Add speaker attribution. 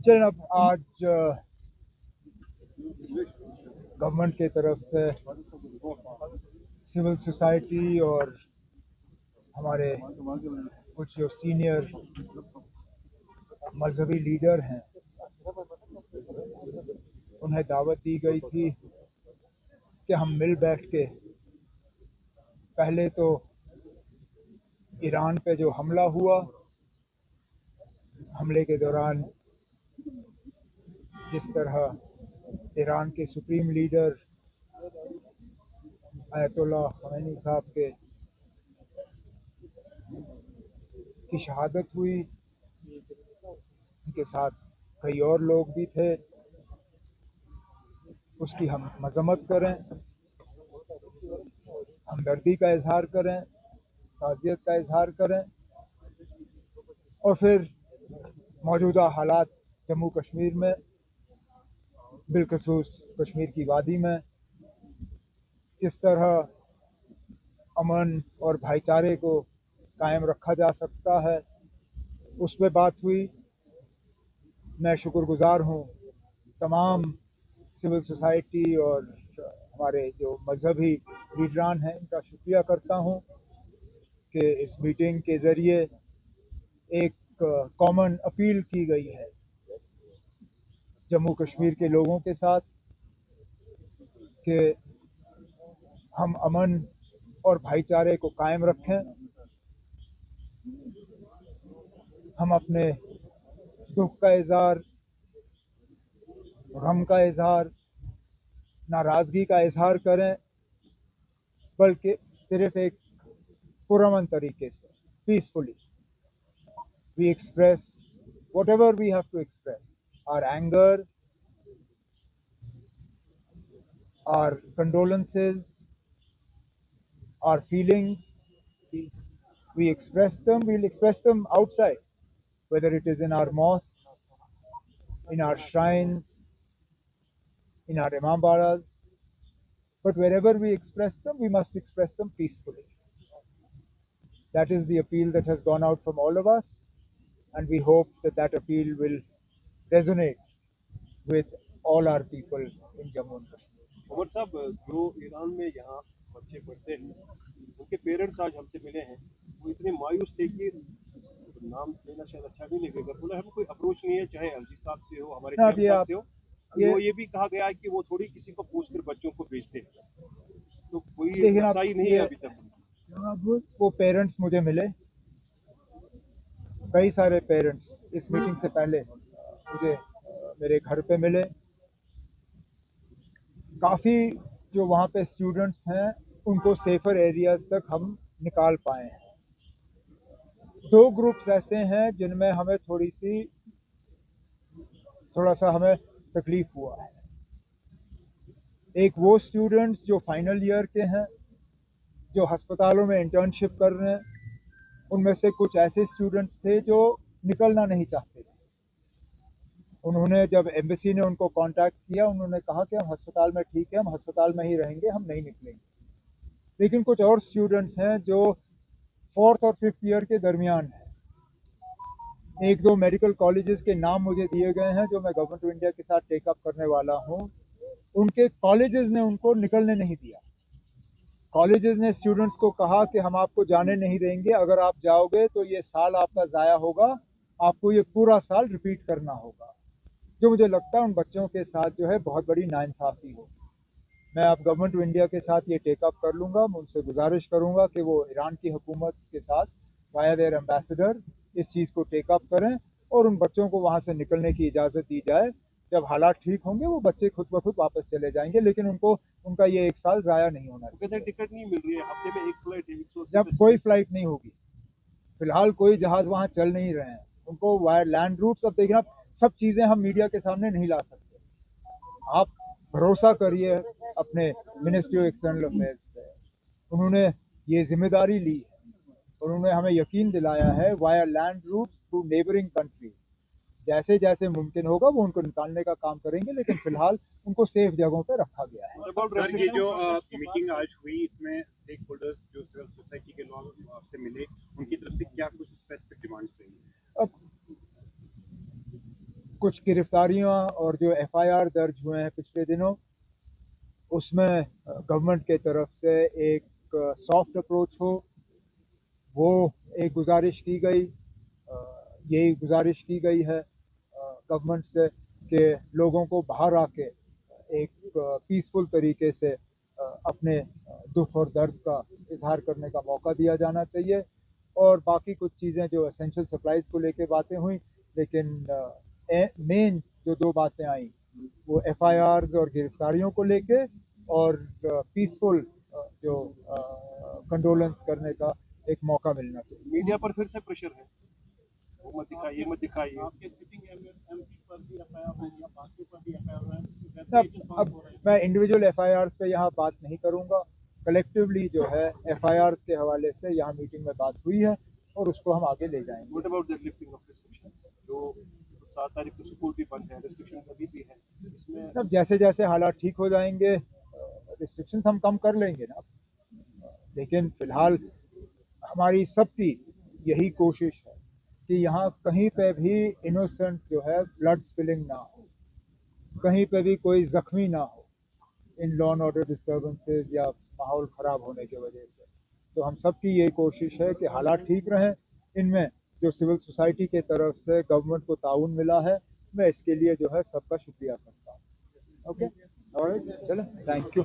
Speaker 1: चलिए अब आज गवर्नमेंट की तरफ से सिविल सोसाइटी और हमारे कुछ जो सीनियर मजहबी लीडर हैं उन्हें दावत दी गई थी कि हम मिल बैठ के पहले तो ईरान पे जो हमला हुआ, हमले के दौरान जिस तरह ईरान के सुप्रीम लीडर अयतुल्लाह खमेनी साहब की शहादत हुई, उनके साथ कई और लोग भी थे, उसकी हम मजम्मत करें, हमदर्दी का इजहार करें, ताज़ियत का इजहार करें और फिर मौजूदा हालात जम्मू कश्मीर में, बिलखसूस कश्मीर की वादी में किस तरह अमन और भाईचारे को कायम रखा जा सकता है, उस पर बात हुई। मैं शुक्रगुजार हूँ तमाम सिविल सोसाइटी और हमारे जो मजहबी लीडरान हैं, इनका शुक्रिया करता हूँ कि इस मीटिंग के ज़रिए एक कॉमन अपील की गई है जम्मू कश्मीर के लोगों के साथ कि हम अमन और भाईचारे को कायम रखें, हम अपने दुख का इजहार, गम का इजहार, नाराज़गी का इजहार करें, बल्कि सिर्फ एक पुरअमन तरीके से peacefully we express whatever we have to express, our anger, our condolences, our feelings. We express them, we'll express them outside, whether it is in our mosques, in our shrines, in our imambaras. But wherever we express them, we must express them peacefully. That is the appeal that has gone out from all of us, and we hope that that appeal will resonate with all our people in Jammu and Kashmir.
Speaker 2: Omar साहब, जो Iran में यहाँ बच्चे पढ़ते हैं, उनके parents आज हमसे मिले हैं। वो इतने मायूस थे कि नाम लेना शायद अच्छा नहीं लगेगा, बोला हमें कोई अप्रोच नहीं है, चाहे एलजी साहब से हो, हमारे सीएम साहब से हो। ये भी कहा गया है कि वो थोड़ी किसी को पूछकर बच्चों को भेजते हैं, तो कोई ऐसा ही नहीं है अभी तक।
Speaker 1: वो पेरेंट्स मुझे मिले, कई सारे पेरेंट्स इस मीटिंग से पहले मुझे मेरे घर पे मिले। काफ़ी जो वहाँ पे स्टूडेंट्स हैं उनको सेफर एरियाज तक हम निकाल पाए हैं। 2 ग्रुप्स ऐसे हैं जिनमें हमें थोड़ा सा हमें तकलीफ हुआ है। एक वो स्टूडेंट्स जो फाइनल ईयर के हैं, जो अस्पतालों में इंटर्नशिप कर रहे हैं, उनमें से कुछ ऐसे स्टूडेंट्स थे जो निकलना नहीं चाहते थे। उन्होंने जब एम्बेसी ने उनको कांटेक्ट किया, उन्होंने कहा कि हम अस्पताल में ठीक है, हम अस्पताल में ही रहेंगे, हम नहीं निकलेंगे। लेकिन कुछ और स्टूडेंट्स हैं जो 4th और 5th ईयर के दरमियान हैं। 1-2 मेडिकल कॉलेजेस के नाम मुझे दिए गए हैं जो मैं गवर्नमेंट ऑफ इंडिया के साथ टेकअप करने वाला हूं। उनके कॉलेजेस ने उनको निकलने नहीं दिया। कॉलेजेस ने स्टूडेंट्स को कहा कि हम आपको जाने नहीं देंगे, अगर आप जाओगे तो ये साल आपका ज़ाया होगा, आपको ये पूरा साल रिपीट करना होगा। जो मुझे लगता है उन बच्चों के साथ जो है बहुत बड़ी नाइंसाफ़ी होगी। मैं अब गवर्नमेंट ऑफ इंडिया के साथ ये टेकअप कर लूँगा। मैं उनसे गुजारिश करूँगा कि वो ईरान की हुकूमत के साथ वाया देयर एम्बेसडर इस चीज़ को टेकअप करें और उन बच्चों को वहाँ से निकलने की इजाज़त दी जाए। जब हालात ठीक होंगे वो बच्चे खुद ब खुद वापस चले जाएंगे, लेकिन उनका ये 1 साल ज़ाया नहीं होना चाहिए।
Speaker 2: टिकट नहीं मिल रही है, हफ्ते में 1 फ्लाइट है।
Speaker 1: जब कोई फ्लाइट नहीं होगी, फिलहाल कोई जहाज़ वहाँ चल नहीं रहे हैं, उनको वाया लैंड रूट्स, अब देखना सब चीज़ें हम मीडिया के सामने नहीं ला सकते। आप भरोसा करिए अपने मिनिस्ट्री ऑफ एक्सटर्नल अफेयर्स पे। उन्होंने ये जिम्मेदारी ली है, उन्होंने हमें यकीन दिलाया है via land routes to neighbouring countries, जैसे जैसे मुमकिन होगा वो उनको निकालने का काम करेंगे, लेकिन फिलहाल उनको सेफ जगहों पे रखा गया है।
Speaker 3: सर, ये जो मीटिंग आज हुई, इसमें स्टेक होल्डर्स जो सिविल सोसाइटी के लोग आपसे मिले, उनकी तरफ से क्या कुछ स्पेसिफिक डिमांड्स रही?
Speaker 1: अब कुछ गिरफ्तारियां और जो एफआईआर दर्ज हुए हैं पिछले दिनों, उसमें गवर्नमेंट के तरफ से एक सॉफ्ट अप्रोच हो, वो एक गुजारिश की गई। यही गुजारिश की गई है गवर्नमेंट से कि लोगों को बाहर आके एक पीसफुल तरीके से अपने दुख और दर्द का इजहार करने का मौका दिया जाना चाहिए। और बाकी कुछ चीज़ें जो एसेंशियल सप्लाईज को लेके बातें हुई, लेकिन मेन जो दो बातें आई वो एफआईआर्स और गिरफ्तारियों को लेके और पीसफुल जो कंडोलेंस करने का एक मौका मिलना चाहिए।
Speaker 2: मीडिया पर फिर से प्रेशर है, वो मत दिखाइए, मत दिखाइए।
Speaker 4: आपके सिटिंग एमपी पर भी एफआईआर हो गया, बाकी पर भी एफआईआर है।
Speaker 1: अब मैं इंडिविजुअल एफआईआर्स पे यहाँ बात नहीं करूँगा। कलेक्टिवली जो है एफआईआर्स के हवाले से यहाँ मीटिंग में बात हुई है और उसको हम आगे ले जाएंगे।
Speaker 2: What about the lifting of restrictions? जो 7 तारीख को स्कूल भी बंद है, रिस्ट्रिक्शंस अभी भी है, इसमें
Speaker 1: तब जैसे जैसे हालात ठीक हो जाएंगे रिस्ट्रिक्शंस हम कम कर लेंगे ना। लेकिन फिलहाल हमारी सबकी यही कोशिश है कि यहाँ कहीं पे भी इनोसेंट जो है ब्लड स्पिलिंग ना हो, कहीं पे भी कोई जख्मी ना हो in law and order disturbances या माहौल ख़राब होने की वजह से। तो हम सबकी ये कोशिश है कि हालात ठीक रहें। इनमें जो सिविल सोसाइटी के तरफ से गवर्नमेंट को ताउन मिला है, मैं इसके लिए जो है सबका शुक्रिया करता हूँ। ओके, ऑलराइट, चलो, थैंक यू।